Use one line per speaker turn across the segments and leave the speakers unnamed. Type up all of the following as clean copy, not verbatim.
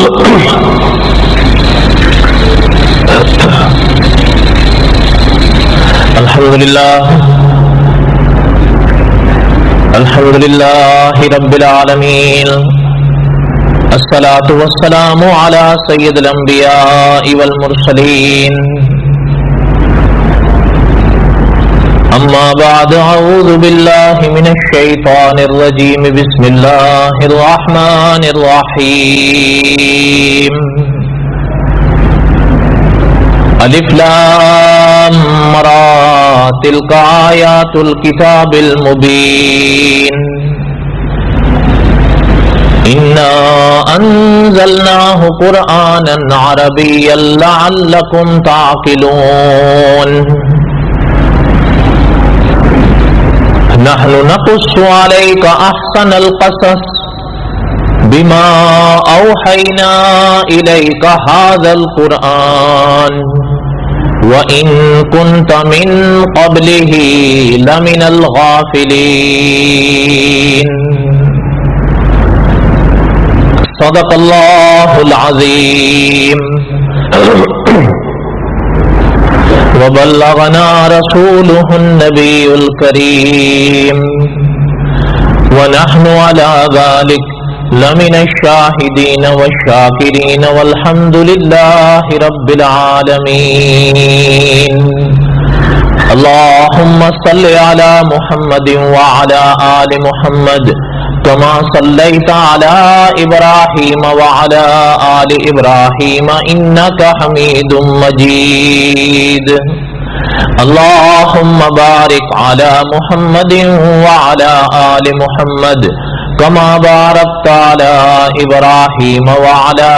الحمد لله رب العالمين الصلاة والسلام على سيد الأنبياء والمرسلين أما بعد أعوذ بالله من الشيطان الرجيم بسم الله الرحمن الرحيم الف لام را تلك آیات الكتاب المبین انا انزلناه قرآنا عربیا لعلکم تعقلون نحن نقص عليك احسن القصص بما اوحينا اليك هذا القرآن وَإِن كُنْتَ مِن قَبْلِهِ لَمِنَ الْغَافِلِينَ صدق اللہ العظیم وبلغنا رسوله النبي الكريم ونحن على ذلك لمن الشاهدين والشاكرين والحمد لله رب العالمين اللهم صل على محمد وعلى آل محمد كما صليت على إبراهيم وعلى آل إبراهيم إنك حميد مجيد اللهم بارك على محمد وعلى آل محمد كما باركت على إبراهيم وعلى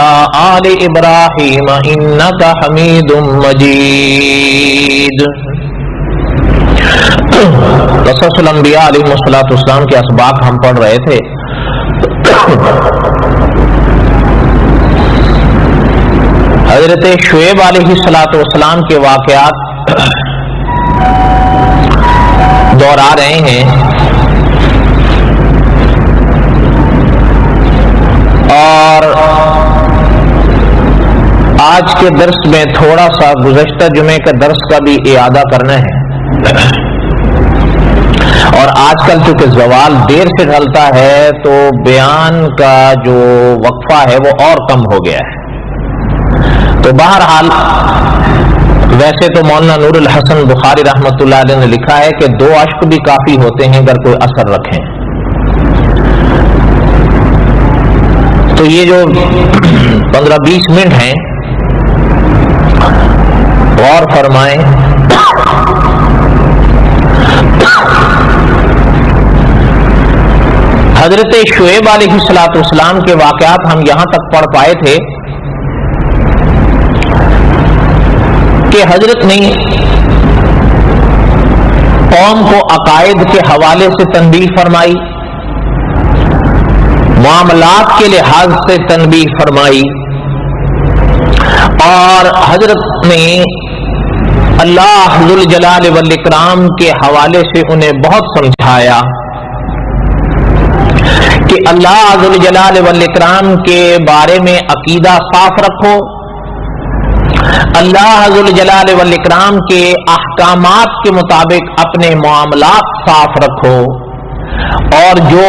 آل إبراهيم إنك حميد مجيد قصص الانبیاء علیہ السلام کے اسباق ہم پڑھ رہے تھے. حضرت شعیب علیہ السلام کے واقعات دہرا رہے ہیں اور آج کے درس میں تھوڑا سا گزشتہ جمعے کا درس کا بھی اعادہ کرنا ہے. اور آج کل چونکہ زوال دیر سے ڈھلتا ہے تو بیان کا جو وقفہ ہے وہ اور کم ہو گیا ہے. تو بہرحال ویسے تو مولانا نور الحسن بخاری رحمۃ اللہ علیہ نے لکھا ہے کہ 2 اشک بھی کافی ہوتے ہیں اگر کوئی اثر رکھیں. تو یہ جو 15-20 منٹ ہیں غور فرمائیں. حضرت شعیب علیہ السلام کے واقعات ہم یہاں تک پڑھ پائے تھے کہ حضرت نے قوم کو عقائد کے حوالے سے تنبیہ فرمائی، معاملات کے لحاظ سے تنبیہ فرمائی، اور حضرت نے اللہ ذوالجلال والاکرام کے حوالے سے انہیں بہت سمجھایا کہ اللہ ذوالجلال والاکرام کے بارے میں عقیدہ صاف رکھو، اللہ ذوالجلال والاکرام کے احکامات کے مطابق اپنے معاملات صاف رکھو، اور جو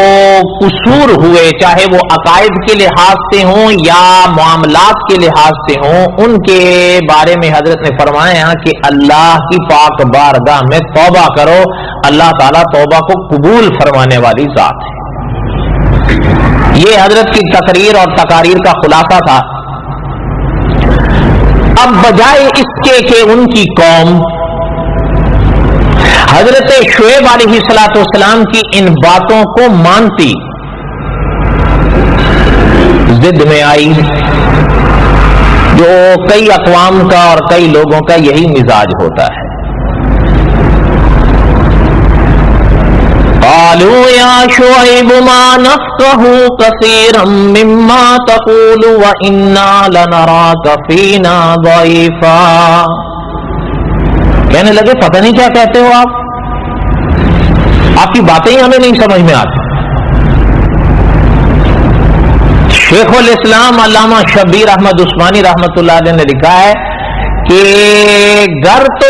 قصور ہوئے چاہے وہ عقائد کے لحاظ سے ہوں یا معاملات کے لحاظ سے ہوں ان کے بارے میں حضرت نے فرمایا کہ اللہ کی پاک بارگاہ میں توبہ کرو، اللہ تعالیٰ توبہ کو قبول فرمانے والی ذات ہے. یہ حضرت کی تقریر اور تقاریر کا خلاصہ تھا. اب بجائے اس کے کہ ان کی قوم حضرت شعیب علیہ السلام کی ان باتوں کو مانتی، ضد میں آئی، جو کئی اقوام کا اور کئی لوگوں کا یہی مزاج ہوتا ہے. قالوا یا شعیب ما نفقه کثیرا مما تقول وإنا لنراك فینا ضعیفا. کہنے لگے پتہ نہیں کیا کہتے ہو آپ کی باتیں ہی ہمیں نہیں سمجھ میں آتی. شیخ الاسلام علامہ شبیر احمد عثمانی رحمۃ اللہ علیہ نے لکھا ہے کہ گر تو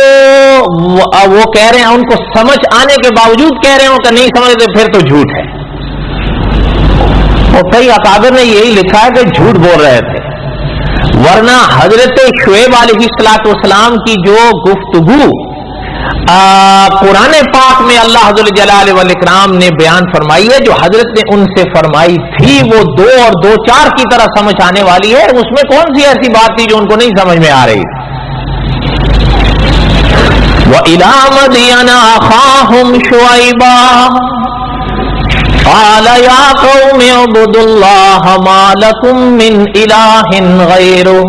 وہ کہہ رہے ہیں، ان کو سمجھ آنے کے باوجود کہہ رہے ہوں کہ نہیں سمجھتے پھر تو جھوٹ ہے. اور کئی اکابر نے یہی لکھا ہے کہ جھوٹ بول رہے تھے، ورنہ حضرت شعیب علیہ الصلوۃ والسلام کی جو گفتگو قرآن پاک میں اللہ ذو الجلال والاکرام نے بیان فرمائی ہے، جو حضرت نے ان سے فرمائی تھی، وہ 2 اور 2 4 کی طرح سمجھ آنے والی ہے. اس میں کون سی ایسی بات تھی جو ان کو نہیں سمجھ میں آ رہی؟ وَإِلَىٰ مَدْيَنَ أَخَاهُمْ شُعَيْبًا قَالَ يَا قَوْمِ اعْبُدُوا اللَّهَ مَا لَكُم مِّنْ إِلَٰهٍ غَيْرُهُ.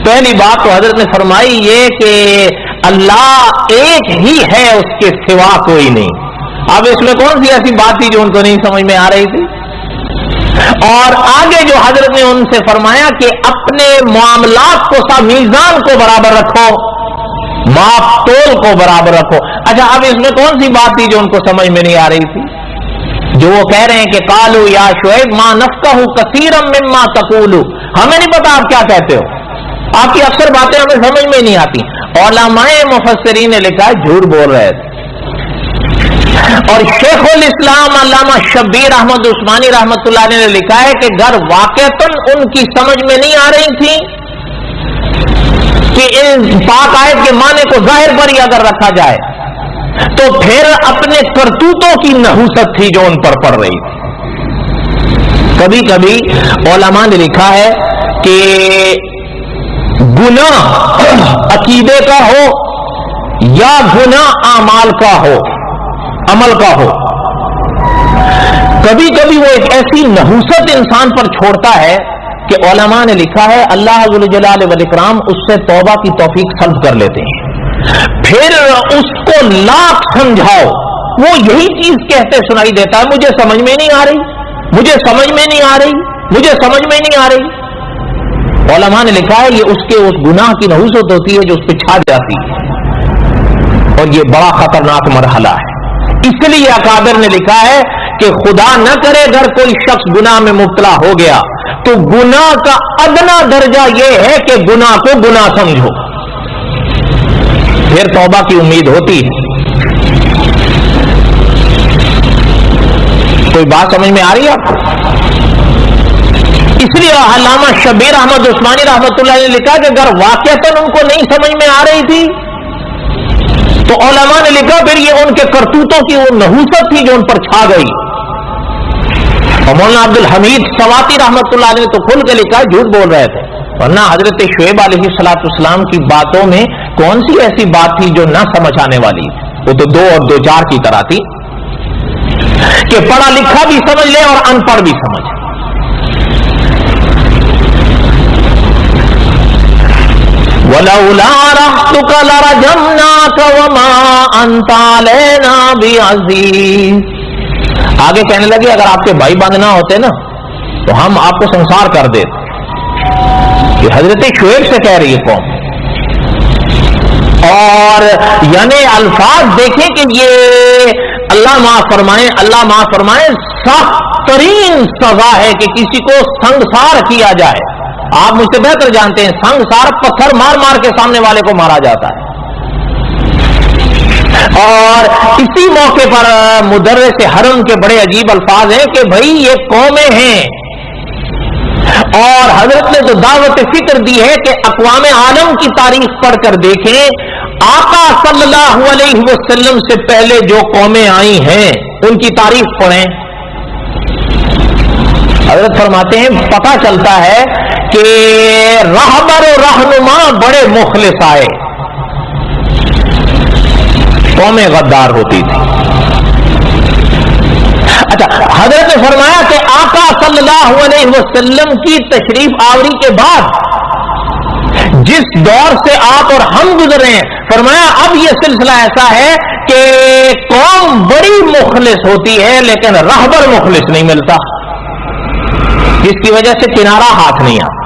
پہلی بات تو حضرت نے فرمائی یہ کہ اللہ ایک ہی ہے، اس کے سوا کوئی نہیں. اب اس میں کون سی ایسی بات تھی جو ان کو نہیں سمجھ میں آ رہی تھی؟ اور آگے جو حضرت نے ان سے فرمایا کہ اپنے معاملات کو میزان کو برابر رکھو، ماپ تول کو برابر رکھو. اچھا اب اس میں کون سی بات تھی جو ان کو سمجھ میں نہیں آ رہی تھی؟ جو وہ کہہ رہے ہیں کہ قالوا یا شعیب ما نفقہ کثیرا مما تقول، ہمیں نہیں پتا آپ کیا کہتے ہو، آپ کی اکثر باتیں ہمیں سمجھ میں نہیں آتی. علماء مفسرین نے لکھا ہے جھوٹ بول رہے تھے. اور شیخ الاسلام علامہ شبیر احمد عثمانی رحمۃ اللہ علیہ نے لکھا ہے کہ گر واقعتاً ان کی سمجھ میں نہیں آ رہی تھی کہ ان پاک آیت کے معنی کو ظاہر پر ہی اگر رکھا جائے تو پھر اپنے کرتوتوں کی نحوست تھی جو ان پر پڑ رہی تھی. کبھی کبھی علماء نے لکھا ہے کہ گناہ عقیدے کا ہو یا گناہ اعمال کا ہو، عمل کا ہو، کبھی کبھی وہ ایک ایسی نحوست انسان پر چھوڑتا ہے کہ علماء نے لکھا ہے اللہ ذو الجلال والاکرام اس سے توبہ کی توفیق سلب کر لیتے ہیں. پھر اس کو لاکھ سمجھاؤ وہ یہی چیز کہتے سنائی دیتا ہے، مجھے سمجھ میں نہیں آ رہی، مجھے سمجھ میں نہیں آ رہی، مجھے سمجھ میں نہیں آ رہی. علماء نے لکھا ہے یہ اس کے اس گناہ کی نحوست ہوتی ہے جو اس پہ چھا جاتی ہے، اور یہ بڑا خطرناک مرحلہ ہے. اس لیے اکابر نے لکھا ہے کہ خدا نہ کرے اگر کوئی شخص گناہ میں مبتلا ہو گیا تو گناہ کا ادنا درجہ یہ ہے کہ گناہ کو گناہ سمجھو، پھر توبہ کی امید ہوتی ہے. کوئی بات سمجھ میں آ رہی ہے آپ کو؟ اس لیے علامہ شبیر احمد عثمانی رحمۃ اللہ نے لکھا کہ اگر واقعتاً ان کو نہیں سمجھ میں آ رہی تھی تو علماء نے لکھا پھر یہ ان کے کرتوتوں کی وہ نحوست تھی جو ان پر چھا گئی. اور مولانا عبد الحمید سواتی رحمۃ اللہ علیہ نے تو کھل کے لکھا جھوٹ بول رہے تھے، ورنہ حضرت شعیب علیہ الصلوۃ والسلام کی باتوں میں کون سی ایسی بات تھی جو نہ سمجھ آنے والی تھی؟ وہ تو 2 اور 2 4 کی طرح تھی کہ پڑھا لکھا بھی سمجھ لے اور ان پڑھ بھی سمجھ. وَلَوْلَا رَحْتُكَ لَرَجَمْنَاكَ وَمَا أَنْتَ عَلَيْنَا بِعَزِيزٍ. آگے کہنے لگے اگر آپ کے بھائی بند نہ ہوتے نا تو ہم آپ کو سنسار کر دیتے. یہ حضرت شعیب سے کہہ رہی ہے قوم، اور یعنی الفاظ دیکھیں کہ یہ اللہ معاف فرمائے سخت ترین سزا ہے کہ کسی کو سنگسار کیا جائے. آپ مجھ سے بہتر جانتے ہیں سنگسار پتھر مار مار کے سامنے والے کو مارا جاتا ہے. اور اسی موقع پر مدرس حرم کے بڑے عجیب الفاظ ہیں کہ بھائی یہ قومیں ہیں، اور حضرت نے تو دعوت فکر دی ہے کہ اقوام عالم کی تاریخ پڑھ کر دیکھیں، آقا صلی اللہ علیہ وسلم سے پہلے جو قومیں آئی ہیں ان کی تاریخ پڑھیں. حضرت فرماتے ہیں پتہ چلتا ہے کہ رہبر و رہنما بڑے مخلص آئے، قومیں غدار ہوتی تھی. اچھا حضرت نے فرمایا کہ آقا صلی اللہ علیہ وسلم کی تشریف آوری کے بعد جس دور سے آپ اور ہم گزرے ہیں، فرمایا اب یہ سلسلہ ایسا ہے کہ قوم بڑی مخلص ہوتی ہے لیکن رہبر مخلص نہیں ملتا، جس کی وجہ سے کنارہ ہاتھ نہیں آتا.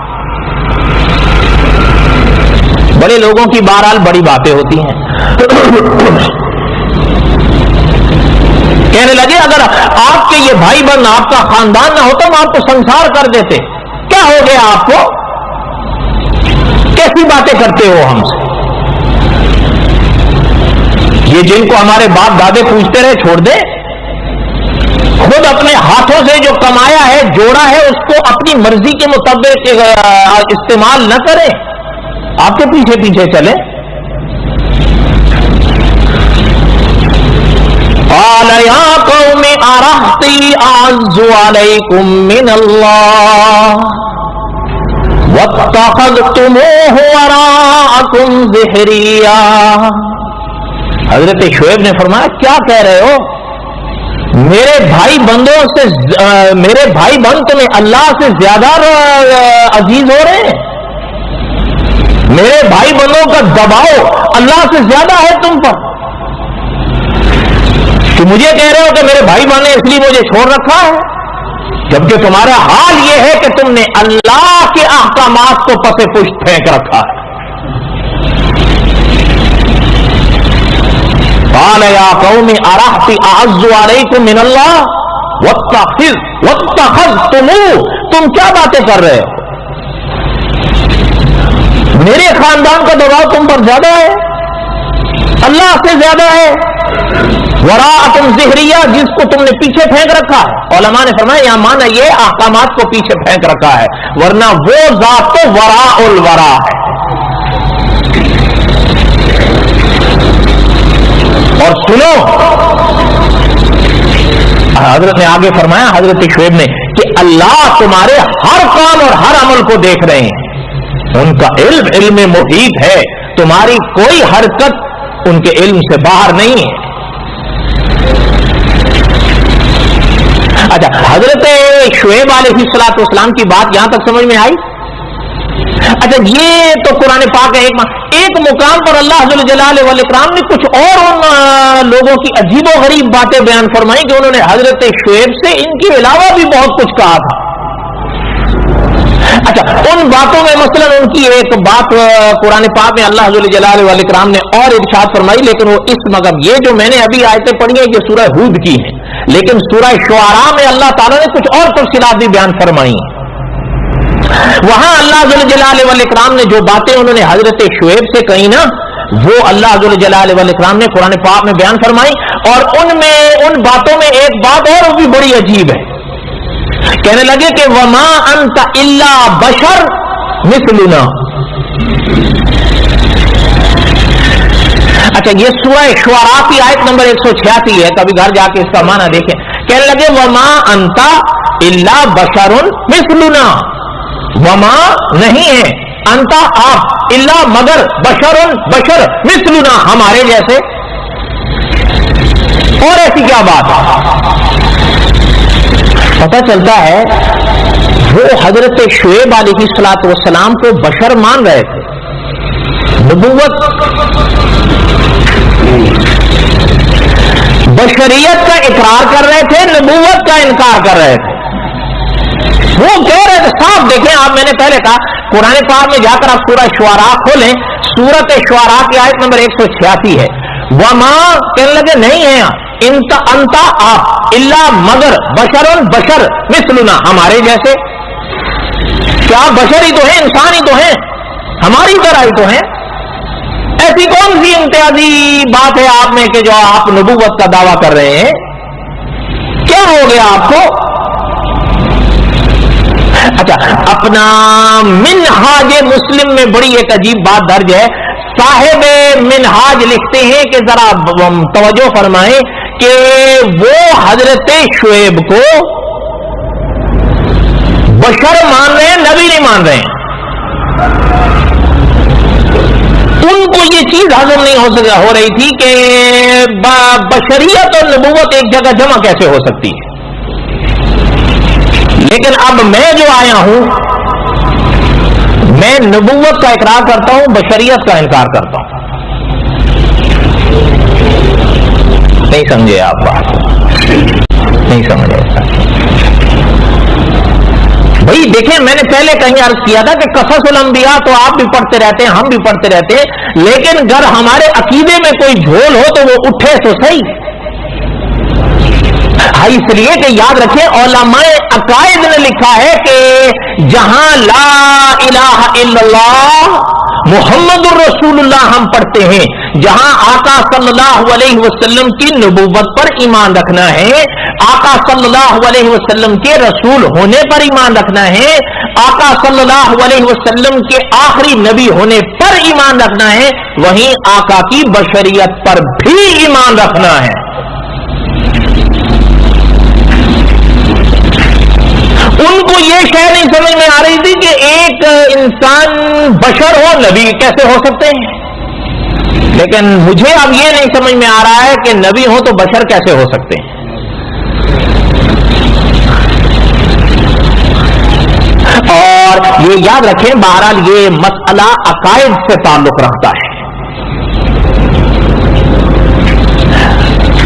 بڑے لوگوں کی بہرحال بڑی باتیں ہوتی ہیں. کہنے لگے اگر آپ کے یہ بھائی بہن آپ کا خاندان نہ ہوتا ہم آپ کو سنسار کر دیتے. کیا ہو گیا آپ کو؟ کیسی باتیں کرتے ہو ہم سے؟ یہ جن کو ہمارے باپ دادے پوچھتے رہے چھوڑ دیں، خود اپنے ہاتھوں سے جو کمایا ہے جوڑا ہے اس کو اپنی مرضی کے مطابق استعمال نہ کریں، آپ کے پیچھے پیچھے چلیں۔ قال یا قوم ارہطی اعز علیکم من اللہ واتخذتموہ وراءکم ظہریا۔ حضرت شعیب نے فرمایا کیا کہہ رہے ہو؟ میرے بھائی بندوں سے میرے بھائی بند تمہیں اللہ سے زیادہ عزیز ہو رہے ہیں؟ میرے بھائی بندوں کا دباؤ اللہ سے زیادہ ہے تم پر، کہ مجھے کہہ رہے ہو کہ میرے بھائی بہن نے اس لیے مجھے چھوڑ رکھا ہے، جبکہ تمہارا حال یہ ہے کہ تم نے اللہ کے احکامات کو پس پشت پھینک رکھا ہے۔ قال یا قوم ارہطی اعز علیکم من اللہ واتخذتموہ، تم کیا باتیں کر رہے ہو؟ میرے خاندان کا دباؤ تم پر زیادہ ہے، اللہ سے زیادہ ہے۔ وراءکم ظہریہ، جس کو تم نے پیچھے پھینک رکھا ہے۔ علماء نے فرمایا یہاں مانا یہ احکامات کو پیچھے پھینک رکھا ہے، ورنہ وہ ذات تو وراء الورا ہے۔ اور سنو، حضرت نے آگے فرمایا، حضرت شعیب نے، کہ اللہ تمہارے ہر کام اور ہر عمل کو دیکھ رہے ہیں، ان کا علم محیط ہے، تمہاری کوئی حرکت ان کے علم سے باہر نہیں ہے۔ اچھا، حضرت شعیب علیہ الصلوۃ والسلام کی بات یہاں تک سمجھ میں آئی؟ اچھا، یہ تو قرآن پاک ہے۔ ایک مقام پر اللہ ذو الجلال والاکرام نے کچھ اور ان لوگوں کی عجیب و غریب باتیں بیان فرمائی کہ انہوں نے حضرت شعیب سے ان کے علاوہ بھی بہت کچھ کہا تھا۔ اچھا، ان باتوں میں مثلا ان کی ایک بات قرآن پاک میں اللہ ذو الجلال والاکرام نے اور ارشاد فرمائی، لیکن وہ اس مقام، یہ جو میں نے ابھی آیتیں پڑھی ہیں یہ سورہ ہود کی ہیں، لیکن سورہ شعراء میں اللہ تعالیٰ نے کچھ اور تفصیلات بھی بیان فرمائی ہیں۔ وہاں اللہ ذو الجلال والاکرام نے جو باتیں انہوں نے حضرت شعیب سے کہی نا، وہ اللہ ذو الجلال والاکرام نے قرآن پاک میں بیان فرمائی، اور ان باتوں میں ایک بات اور بھی بڑی عجیب ہے۔ کہنے لگے کہ وما انت الا بشر مثلنا۔ اچھا، یہ سورہ شعراء کی آیت نمبر 186 ہے، کبھی گھر جا کے اس کا معنی دیکھیں۔ کہنے لگے وما انت الا بشر مثلنا، وما نہیں ہے، انتا آپ، الا مگر، بشر مثلنا ہمارے جیسے، اور ایسی کیا بات ہے؟ پتہ چلتا ہے وہ حضرت شعیب علیہ الصلوۃ والسلام کو بشر مان رہے تھے، نبوت بشریت کا اقرار کر رہے تھے، نبوت کا انکار کر رہے تھے۔ وہ کہہ رہے تھے صاحب، دیکھیں آپ، میں نے پہلے کہا قرآن پاک میں جا کر آپ سورہ شعراء کھولیں، سورت شعراء کی آیت نمبر 186 ہے۔ وما کہنے لگے نہیں ہے، انتا آپ، الا مگر، بشر مثلنا ہمارے جیسے۔ کیا بشر ہی تو ہیں، انسان ہی تو ہیں، ہماری طرح ہی تو ہیں۔ ایسی کون سی امتیازی بات ہے آپ میں کہ جو آپ نبوت کا دعویٰ کر رہے ہیں؟ کیا ہو گیا آپ کو؟ اچھا، اپنا منہاج مسلم میں بڑی ایک عجیب بات درج ہے۔ صاحب منہاج لکھتے ہیں کہ ذرا توجہ فرمائیں کہ وہ حضرت شعیب کو بشر مان رہے ہیں، نبی نہیں مان رہے ہیں۔ ان کو یہ چیز ہضم نہیں ہو رہی تھی کہ بشریت اور نبوت ایک جگہ جمع کیسے ہو سکتی ہے۔ لیکن اب میں جو آیا ہوں، میں نبوت کا اقرار کرتا ہوں، بشریت کا انکار کرتا ہوں۔ نہیں سمجھے آپ بات؟ نہیں سمجھے بھائی؟ دیکھیں، میں نے پہلے کہیں عرض کیا تھا کہ قصص الانبیاء تو آپ بھی پڑھتے رہتے ہیں، ہم بھی پڑھتے رہتے ہیں، لیکن اگر ہمارے عقیدے میں کوئی جھول ہو تو وہ اٹھے تو صحیح۔ اس لیے کہ یاد رکھیں علماء عقائد نے لکھا ہے کہ جہاں لا الہ الا اللہ محمد الرسول اللہ ہم پڑھتے ہیں، جہاں آقا صلی اللہ علیہ وسلم کی نبوت پر ایمان رکھنا ہے، آقا صلی اللہ علیہ وسلم کے رسول ہونے پر ایمان رکھنا ہے، آقا صلی اللہ علیہ وسلم کے آخری نبی ہونے پر ایمان رکھنا ہے، وہیں آقا کی بشریت پر بھی ایمان رکھنا ہے۔ ان کو یہ شے نہیں سمجھ میں آ رہی تھی کہ ایک انسان بشر ہو نبی کیسے ہو سکتے ہیں، لیکن مجھے اب یہ نہیں سمجھ میں آ رہا ہے کہ نبی ہو تو بشر کیسے ہو سکتے ہیں۔ اور یہ یاد رکھیں بہرحال یہ مسئلہ عقائد سے تعلق رکھتا ہے،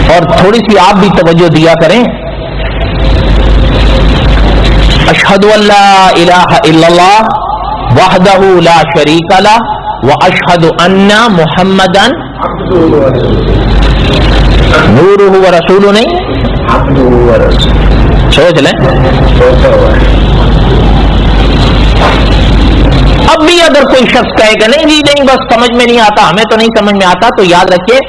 اور تھوڑی سی آپ بھی توجہ دیا کریں۔ اشہد ان لا الہ الا اللہ وحدہ لا شریک لہ واشہد ان محمدا نورہ و رسولہ، نہیں سوچ لیں۔ اب بھی اگر کوئی شخص کہے کہ نہیں جی نہیں بس سمجھ میں نہیں آتا، ہمیں تو نہیں سمجھ میں آتا، تو یاد رکھیے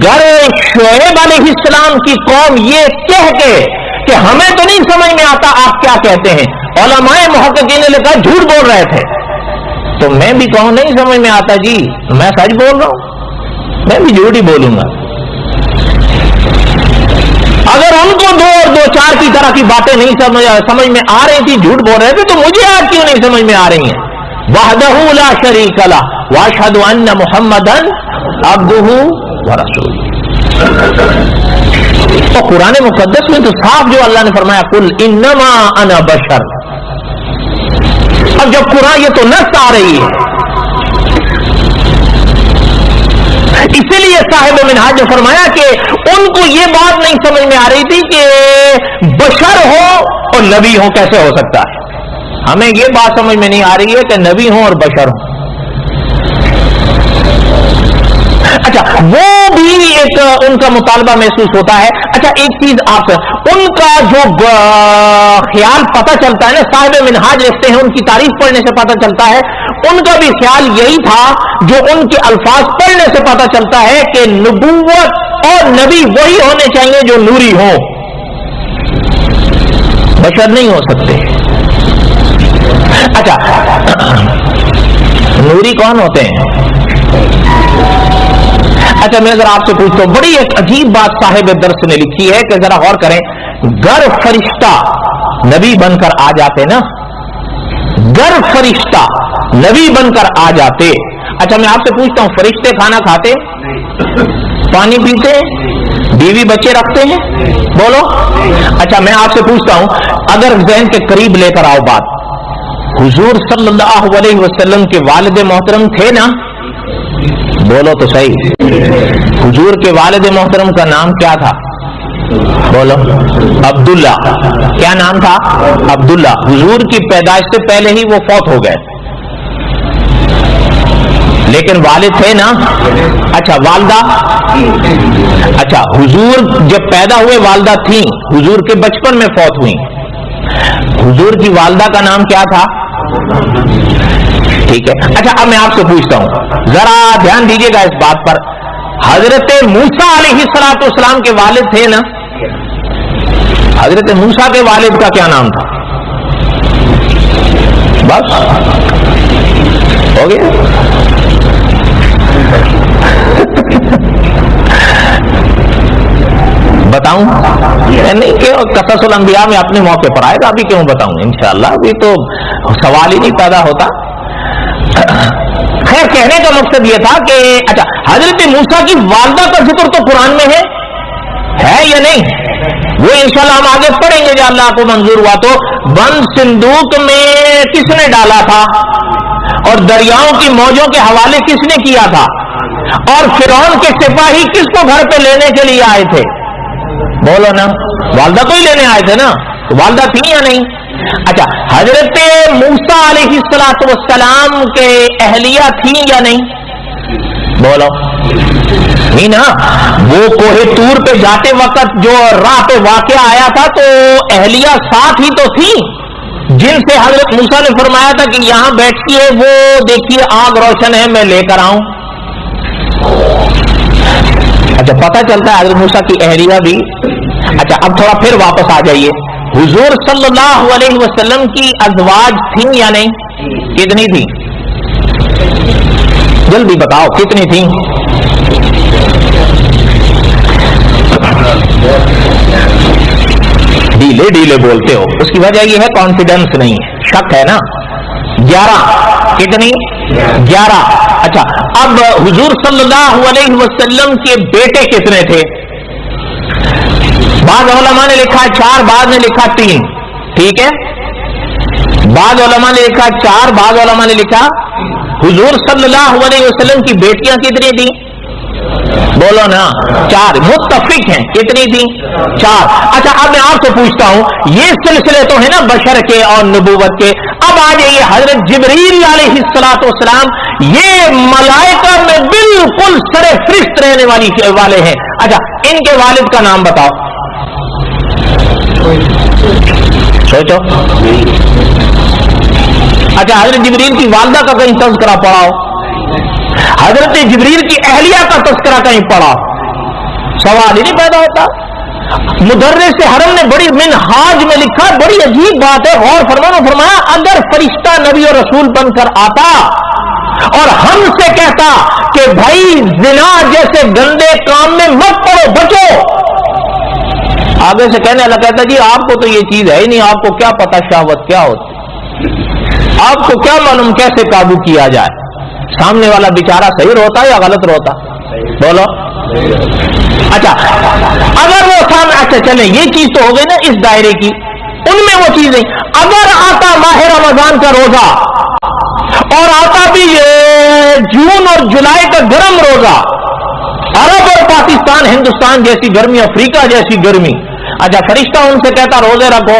گر شعیب علیہ السلام کی قوم یہ کہہ کے کہ ہمیں تو نہیں سمجھ میں آتا آپ کیا کہتے ہیں، علماء محققین نے لکھا جھوٹ بول رہے تھے، تو میں بھی کہوں نہیں سمجھ میں آتا جی میں سچ بول رہا ہوں، میں بھی جھوٹ ہی بولوں گا۔ اگر ان کو دو اور دو چار کی طرح کی باتیں نہیں سمجھ میں آ رہی تھی، جھوٹ بول رہے تھے، تو مجھے آج کیوں نہیں سمجھ میں آ رہی ہیں؟ وحدہ لا شریک لہ واشہد ان محمدا عبدہ ورسولہ۔ تو قرآن مقدس میں تو صاف جو اللہ نے فرمایا قل انما انا بشر، اب جب قرآن یہ تو نص آ رہی ہے، اسی لیے صاحب منہاج نے فرمایا کہ ان کو یہ بات نہیں سمجھ میں آ رہی تھی کہ بشر ہو اور نبی ہو کیسے ہو سکتا ہے، ہمیں یہ بات سمجھ میں نہیں آ رہی ہے کہ نبی ہوں اور بشر ہوں۔ اچھا وہ بھی ایک ان کا مطالبہ محسوس ہوتا ہے۔ اچھا ایک چیز آپ ان کا جو خیال پتہ چلتا ہے نا، صاحب منہاج لکھتے ہیں ان کی تاریخ پڑھنے سے پتہ چلتا ہے، ان کا بھی خیال یہی تھا جو ان کے الفاظ پڑھنے سے پتہ چلتا ہے کہ نبوت اور نبی وہی ہونے چاہیے جو نوری ہوں، بشر نہیں ہو سکتے۔ اچھا نوری کون ہوتے ہیں؟ اچھا میں ذرا آپ سے پوچھتا ہوں، بڑی ایک عجیب بات صاحب درس نے لکھی ہے کہ ذرا غور کریں، گر فرشتہ نبی بن کر آ جاتے نا، گر فرشتہ نبی بن کر آ جاتے، اچھا میں آپ سے پوچھتا ہوں فرشتے کھانا کھاتے، پانی پیتے، بیوی بچے رکھتے ہیں؟ بولو۔ اچھا میں آپ سے پوچھتا ہوں اگر ذہن کے قریب لے کر آؤ بات، حضور صلی اللہ علیہ وسلم کے والد محترم تھے نا؟ بولو تو صحیح، حضور کے والد محترم کا نام کیا تھا؟ بولو۔ عبداللہ۔ کیا نام تھا؟ عبداللہ۔ حضور کی پیدائش سے پہلے ہی وہ فوت ہو گئے، لیکن والد تھے نا؟ اچھا والدہ؟ اچھا حضور جب پیدا ہوئے والدہ تھیں، حضور کے بچپن میں فوت ہوئی، حضور کی والدہ کا نام کیا تھا؟ ٹھیک ہے۔ اچھا اب میں آپ سے پوچھتا ہوں، ذرا دھیان دیجیے گا اس بات پر، حضرت موسیٰ علیہ السلام کے والد تھے نا؟ حضرت موسیٰ کے والد کا کیا نام تھا؟ بس ہو گیا۔ بتاؤں نہیں کہ قصص الانبیاء میں اپنے موقع پر آئے گا، ابھی کیوں بتاؤں؟ انشاءاللہ ابھی تو سوال ہی نہیں پیدا ہوتا۔ خیر کہنے کا مقصد یہ تھا کہ اچھا حضرت موسیٰ کی والدہ کا ذکر تو قرآن میں ہے یا نہیں؟ وہ انشاءاللہ ہم آگے پڑھیں گے، جو اللہ کو منظور ہوا تو بند صندوق میں کس نے ڈالا تھا، اور دریاؤں کی موجوں کے حوالے کس نے کیا تھا، اور فرعون کے سپاہی کس کو گھر پہ لینے کے لیے آئے تھے؟ بولو نا، والدہ کو ہی لینے آئے تھے نا، والدہ تھی یا نہیں؟ اچھا حضرت موسیٰ علیہ السلام کے اہلیہ تھیں یا نہیں؟ بولو۔ نہیں نا, وہ کوہ طور پہ جاتے وقت جو راہ پہ واقعہ آیا تھا تو اہلیہ ساتھ ہی تو تھی جن سے حضرت موسیٰ نے فرمایا تھا کہ یہاں بیٹھتی ہے, وہ دیکھیے آگ روشن ہے, میں لے کر آؤں. اچھا پتہ چلتا ہے حضرت موسیٰ کی اہلیہ بھی. اچھا اب تھوڑا پھر واپس آ جائیے, حضور صلی اللہ علیہ وسلم کی ازواج تھیں یا نہیں؟ کتنی تھیں؟ جلدی بتاؤ کتنی تھیں؟ ڈیلے ڈیلے بولتے ہو, اس کی وجہ یہ ہے کانفیڈنس نہیں ہے, شک ہے نا. 11. کتنی؟ 11. اچھا اب حضور صلی اللہ علیہ وسلم کے بیٹے کتنے تھے؟ بعض علماء نے لکھا 4, بعض نے لکھا 3. ٹھیک ہے, بعض علماء نے لکھا 4, بعض علماء نے لکھا. حضور صلی اللہ علیہ وسلم کی بیٹیاں کتنی تھیں؟ بولو نا. 4. متفق ہیں کتنی تھی؟ 4. اچھا اب میں آپ سے پوچھتا ہوں, یہ سلسلے تو ہے نا بشر کے اور نبوت کے, اب آ جائیے حضرت جبریل علیہ الصلوۃ والسلام, یہ ملائکہ میں بالکل سر فرشت رہنے والے ہیں. اچھا ان کے والد کا نام بتاؤ, سوچو. اچھا حضرت جبریل کی والدہ کا کہیں تذکرہ پڑھاؤ, حضرت جبریل کی اہلیہ کا تذکرہ کہیں پڑھا, سوال ہی نہیں پیدا ہوتا. مدرس حرم نے بڑی منہاج میں لکھا, بڑی عجیب بات ہے, غور فرمایا اگر فرشتہ نبی اور رسول بن کر آتا اور ہم سے کہتا کہ بھائی زنا جیسے گندے کام میں مت پڑو, بچو, آگے سے کہنے والا کہتا جی آپ کو تو یہ چیز ہے ہی نہیں, آپ کو کیا پتا شہوت کیا ہوتی, آپ کو کیا معلوم کیسے قابو کیا جائے. سامنے والا بیچارہ صحیح روتا یا غلط روتا؟ بولو. اچھا اگر وہ سامنے, اچھا چلیں یہ چیز تو ہو گئی نا اس دائرے کی, ان میں وہ چیزیں اگر آتا ماہ رمضان کا روزہ اور آتا بھی جون اور جولائی کا گرم روزہ, عرب اور پاکستان ہندوستان جیسی گرمی, افریقہ جیسی گرمی, اچھا فرشتہ ان سے کہتا روزے رکھو,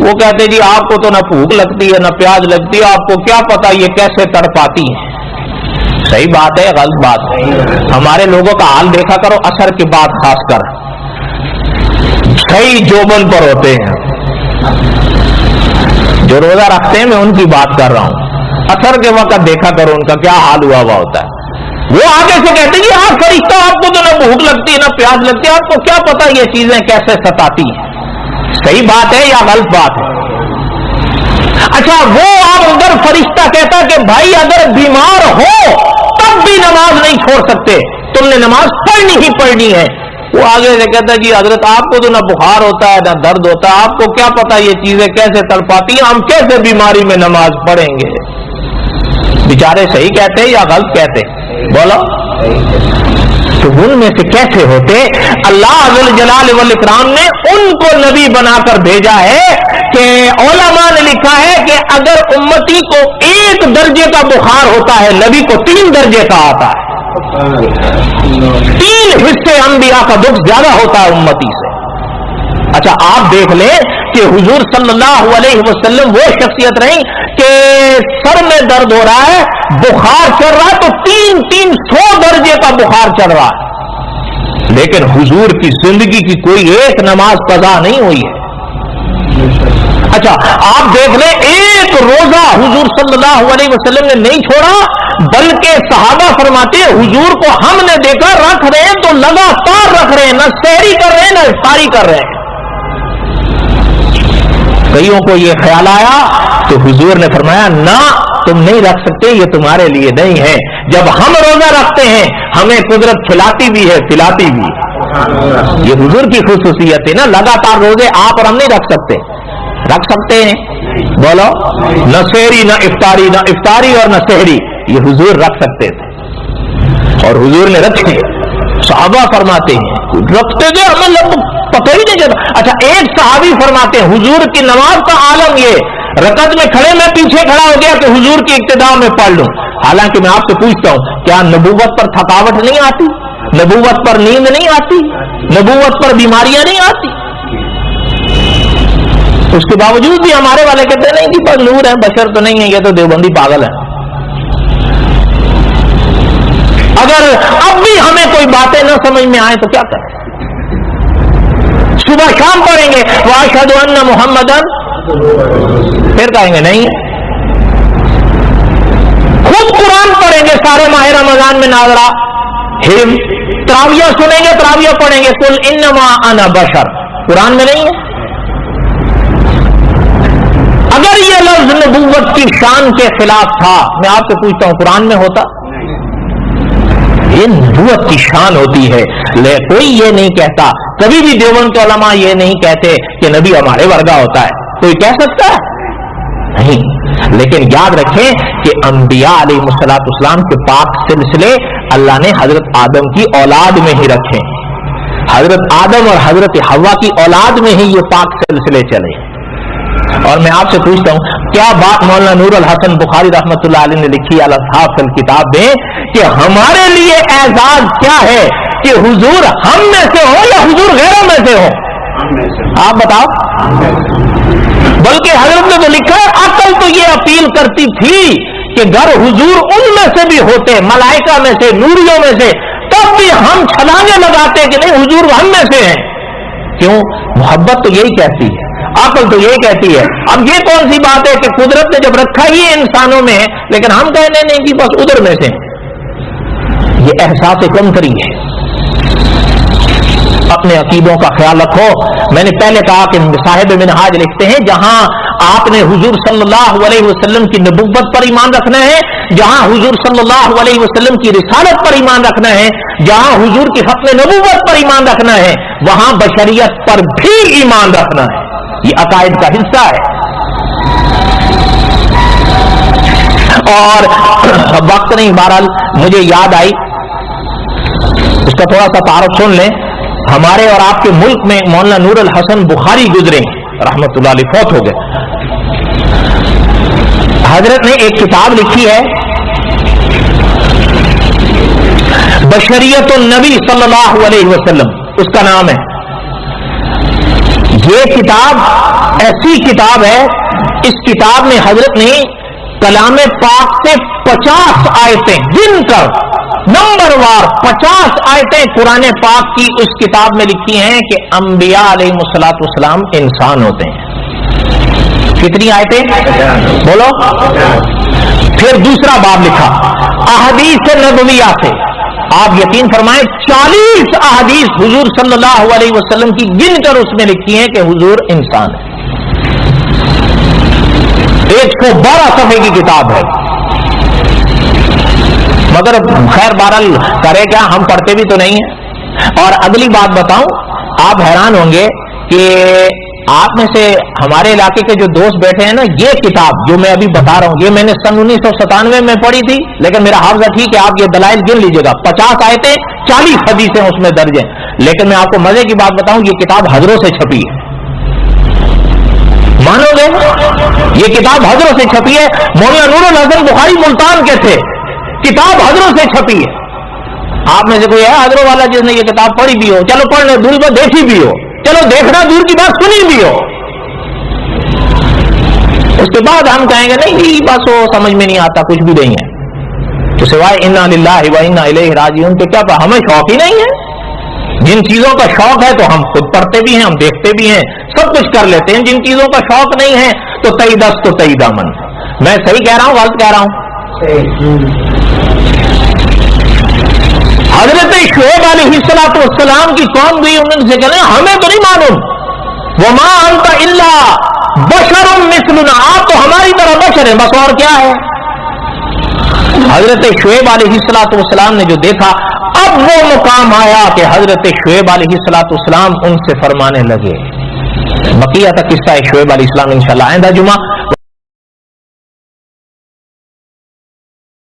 وہ کہتے جی آپ کو تو نہ بھوک لگتی ہے نہ پیاس لگتی ہے, آپ کو کیا پتا یہ کیسے تڑپاتی ہے. صحیح بات ہے غلط بات ہے؟ ہمارے لوگوں کا حال دیکھا کرو, اثر کے بعد خاص کر صحیح جوبن پر ہوتے ہیں, جو روزہ رکھتے ہیں, میں ان کی بات کر رہا ہوں, اثر کے وقت دیکھا کرو ان کا کیا حال ہوا ہوتا ہے. وہ آگے سے کہتے ہیں کہ آپ فرشتہ آپ کو تو نہ بھوک لگتی ہے نہ پیاس لگتی ہے, آپ کو کیا پتا یہ چیزیں کیسے ستاتی ہیں. صحیح بات ہے یا غلط بات ہے؟ اچھا وہ آپ اگر فرشتہ کہتا کہ بھائی اگر بیمار ہو تب بھی نماز نہیں چھوڑ سکتے, تم نے نماز پڑھنی ہی پڑھنی ہے, وہ آگے سے کہتا جی حضرت آپ کو تو نہ بخار ہوتا ہے نہ درد ہوتا ہے, آپ کو کیا پتا یہ چیزیں کیسے تڑپاتی ہیں, ہم کیسے بیماری میں نماز پڑھیں گے. بیچارے صحیح کہتے یا غلط کہتے؟ بولو. تو ان میں سے کیسے ہوتے؟ اللہ ذل جلال والاکرام نے ان کو نبی بنا کر بھیجا ہے کہ علماء نے لکھا ہے کہ اگر امتی کو 1 درجے کا بخار ہوتا ہے, نبی کو 3 درجے کا آتا ہے. 3 حصے انبیاء کا دکھ زیادہ ہوتا ہے امتی سے. اچھا آپ دیکھ لیں کہ حضور صلی اللہ علیہ وسلم وہ شخصیت رہی کہ سر میں درد ہو رہا ہے, بخار چڑھ رہا ہے تو 300 درجے کا بخار چڑھ رہا ہے, لیکن حضور کی زندگی کی کوئی ایک نماز قضا نہیں ہوئی ہے. اچھا آپ دیکھ لیں ایک روزہ حضور صلی اللہ علیہ وسلم نے نہیں چھوڑا, بلکہ صحابہ فرماتے ہیں حضور کو ہم نے دیکھا رکھ رہے ہیں تو لگاتار رکھ رہے ہیں, نہ سحری کر رہے ہیں نہ افطاری کر رہے ہیں. کئیوں کو یہ خیال آیا تو حضور نے فرمایا نہ تم نہیں رکھ سکتے, یہ تمہارے لیے نہیں ہے. جب ہم روزہ رکھتے ہیں ہمیں قدرت کھلاتی بھی ہے پلاتی بھی. یہ حضور کی خصوصیت ہے نا, لگاتار روزے آپ اور ہم نہیں رکھ سکتے. رکھ سکتے ہیں بولو, نہ سحری نہ افطاری, نہ افطاری اور نہ سحری, یہ حضور رکھ سکتے تھے اور حضور نے رکھے. صحابہ فرماتے ہیں رکھتے تھے, ہمیں پتہ ہی نہیں چلتا. اچھا ایک صحابی فرماتے ہیں حضور کی نماز کا عالم یہ, رکعت میں کھڑے میں پیچھے کھڑا ہو گیا کہ حضور کی ابتدا میں پڑھ لوں. حالانکہ میں آپ سے پوچھتا ہوں کیا نبوت پر تھکاوٹ نہیں آتی, نبوت پر نیند نہیں آتی, نبوت پر بیماریاں نہیں آتی؟ اس کے باوجود بھی ہمارے والے کہتے ہیں نہیں کہ بس نور ہے, بشر تو نہیں ہے, یہ تو دیوبندی پاگل ہے. اگر اب بھی ہمیں کوئی باتیں نہ سمجھ میں آئے تو کیا کریں؟ صبح شام پڑھیں گے واشہد ان محمدن، پھر کہیں گے نہیں. خود قرآن پڑھیں گے سارے ماہ رمضان میں ناظرہ، تراویہ سنیں گے، تراویہ پڑھیں گے قل انما انا بشر، قرآن میں نہیں ہے. اگر یہ لفظ نبوت کی شان کے خلاف تھا، میں آپ سے پوچھتا ہوں قرآن میں ہوتا؟ یہ نبوت کی شان ہوتی ہے. کوئی یہ نہیں کہتا، کبھی بھی دیوبند کے علماء یہ نہیں کہتے کہ نبی ہمارے ورگا ہوتا ہے. کوئی کہہ سکتا ہے؟ نہیں. لیکن یاد رکھیں کہ انبیاء علیہ الصلوۃ والسلام کے پاک سلسلے اللہ نے حضرت آدم کی اولاد میں ہی رکھے. حضرت آدم اور حضرت حوا کی اولاد میں ہی یہ پاک سلسلے چلے. اور میں آپ سے پوچھتا ہوں، کیا بات مولانا نور الحسن بخاری رحمۃ اللہ علیہ نے لکھی الاصحاف فی الکتاب میں کہ ہمارے لیے اعزاز کیا ہے کہ حضور ہم میں سے ہو یا حضور غیروں میں سے ہو؟ آپ بتاؤ. بلکہ حضرت نے تو لکھا ہے عقل تو یہ اپیل کرتی تھی کہ گر حضور ان میں سے بھی ہوتے، ملائکہ میں سے، نوریوں میں سے، تب بھی ہم چھلانگیں لگاتے کہ نہیں حضور ہم میں سے ہیں. کیوں؟ محبت تو یہی کہتی ہے، عقل تو یہی کہتی ہے. اب یہ کون سی بات ہے کہ قدرت نے جب رکھا ہی انسانوں میں ہے لیکن ہم کہنے نہیں کہ بس ادھر میں سے. یہ احساس کمتری ہے. اپنے عقیدوں کا خیال رکھو. میں نے پہلے کہا کہ صاحب منہاج لکھتے ہیں جہاں آپ نے حضور صلی اللہ علیہ وسلم کی نبوت پر ایمان رکھنا ہے، جہاں حضور صلی اللہ علیہ وسلم کی رسالت پر ایمان رکھنا ہے، جہاں حضور کی ختم نبوت پر ایمان رکھنا ہے، وہاں بشریت پر بھی ایمان رکھنا ہے. یہ عقائد کا حصہ ہے. اور وقت نہیں، بہرحال مجھے یاد آئی، اس کا تھوڑا سا تعارف سن لیں. ہمارے اور آپ کے ملک میں مولانا نور الحسن بخاری گزرے رحمت اللہ علیہ، فوت ہو گئے. حضرت نے ایک کتاب لکھی ہے بشریت النبی صلی اللہ علیہ وسلم، اس کا نام ہے. یہ کتاب ایسی کتاب ہے، اس کتاب میں حضرت نے کلام پاک سے 50 آیتیں گن کر نمبر وار 50 آیتیں قرآن پاک کی اس کتاب میں لکھی ہیں کہ انبیاء علیہ الصلوۃ والسلام انسان ہوتے ہیں. کتنی آیتیں بولو؟ پھر دوسرا باب لکھا احادیث نبویہ سے. آپ یقین فرمائیں 40 احادیث حضور صلی اللہ علیہ وسلم کی گن کر اس میں لکھی ہیں کہ حضور انسان ہے. 112 صفحے کی کتاب ہے. مگر خیر بہرحال کرے کیا، ہم پڑھتے بھی تو نہیں ہیں. اور اگلی بات بتاؤں، آپ حیران ہوں گے کہ آپ میں سے ہمارے علاقے کے جو دوست بیٹھے ہیں نا، یہ کتاب جو میں ابھی بتا رہا ہوں یہ میں نے سن 1997 میں پڑھی تھی، لیکن میرا حافظہ ٹھیک ہے، آپ یہ دلائل گن لیجیے گا. 50 آیتیں 40 حدیثیں اس میں درج ہیں. لیکن میں آپ کو مزے کی بات بتاؤں، یہ کتاب حضروں سے چھپی ہے. مانو گے؟ یہ کتاب حضروں سے چھپی ہے. مولانا نور الحسن بخاری ملتان کے تھے، کتاب حضروں سے چھپی ہے. آپ میں سے کوئی ہے حضروں والا جس نے یہ کتاب پڑھی بھی ہو؟ چلو پڑھنے دور پر دیکھی بھی ہو، چلو دیکھنا دور کی بات سنی بھی ہو. اس کے بعد ہم کہیں گے نہیں بس وہ سمجھ میں نہیں آتا، کچھ بھی نہیں ہے. تو سوائے انا للہ و انا الیہ راجعون تو کیا ہمیں شوق ہی نہیں ہے؟ جن چیزوں کا شوق ہے تو ہم خود پڑھتے بھی ہیں، ہم دیکھتے بھی ہیں، سب کچھ کر لیتے ہیں. جن چیزوں کا شوق نہیں ہے تو تئی دست تو تئی دامن. میں صحیح کہہ رہا ہوں غلط کہہ رہا ہوں؟ حضرت شعیب علیہ السلام کی قوم بھی انہوں سے کہنا ہمیں تو نہیں معلوم، وما انت الا بشر مثلنا، آپ تو ہماری طرح بشر ہیں، بس اور کیا ہے. حضرت شعیب علیہ السلام نے جو دیکھا، اب وہ مقام آیا کہ حضرت شعیب علیہ السلام ان سے فرمانے لگے. بقیہ تک قصہ شعیب علیہ السلام انشاءاللہ آئندہ جمعہ.